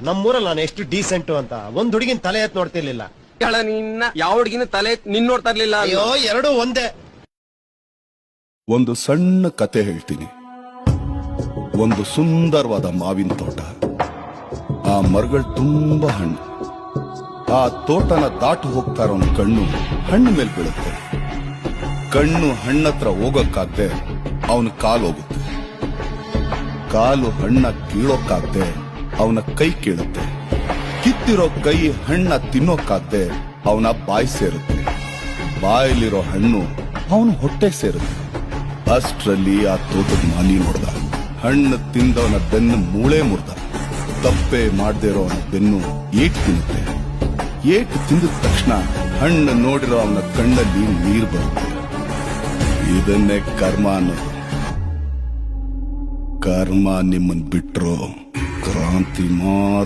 ನಮ್ಮೂರಲ್ಲಿ ನಾನು ಎಷ್ಟು ಡೀಸೆಂಟ್ ಅಂತ ಒಂದ್ ಹುಡುಗಿನ ತಲೆ ಎತ್ ನೋಡ್ತಿರ್ಲಿಲ್ಲ. ನಿನ್ನ ಯಾವ ಹುಡುಗಿನ ತಲೆ ನಿನ್ ನೋಡ್ತಾ ಇರ್ಲಿಲ್ಲ. ಅಯ್ಯೋ ಎರಡೂ ಒಂದೇ. ಒಂದು ಸಣ್ಣ ಕತೆ ಹೇಳ್ತೀನಿ. ಒಂದು ಸುಂದರವಾದ ಮಾವಿನ ತೋಟ. ಆ ಮರಗಳು ತುಂಬಾ ಹಣ್ಣು. ಆ ತೋಟನ ದಾಟು ಹೋಗ್ತಾ ಇರೋ ಕಣ್ಣು ಹಣ್ಣು ಮೇಲೆ ಬೀಳುತ್ತೆ. ಕಣ್ಣು ಹಣ್ಣತ್ರ ಹೋಗಕ್ಕಾಗ್ದೆ ಅವನ ಕಾಲು ಹೋಗುತ್ತೆ. ಕಾಲು ಹಣ್ಣ ಕೀಳೋಕ್ಕಾಗ್ದೆ ಅವನ ಕೈ ಕೀಳುತ್ತೆ. ಕಿತ್ತಿರೋ ಕೈ ಹಣ್ಣ ತಿನ್ನೋಕ್ಕಾಗ್ದೆ ಅವನ ಬಾಯಿ ಸೇರುತ್ತೆ. ಬಾಯಲ್ಲಿರೋ ಹಣ್ಣು ಅವನ ಹೊಟ್ಟೆ ಸೇರುತ್ತೆ. ಅಷ್ಟರಲ್ಲಿ ಆ ತೋಟದ ಮಾಲಿ ನೋಡ್ದ. ಹಣ್ಣು ತಿಂದವನ ಬೆನ್ನು ಮೂಳೆ ಮುರ್ದ. ತಪ್ಪೆ ಮಾಡದೇ ಇರೋ ಅವನ ಬೆನ್ನು ಏಟು ತಿನ್ನುತ್ತೆ. ಏಟು ತಿಂದ ತಕ್ಷಣ ಹಣ್ಣು ನೋಡಿರೋ ಅವನ ಕಣ್ಣಲ್ಲಿ ನೀರು ಬರುತ್ತೆ. ಇದನ್ನೇ ಕರ್ಮ ಅನ್ನೋದು. ಕರ್ಮ ನಿಮ್ಮನ್ ಬಿಟ್ರು ಕ್ರಾಂತಿ ಮಾತ್ರ.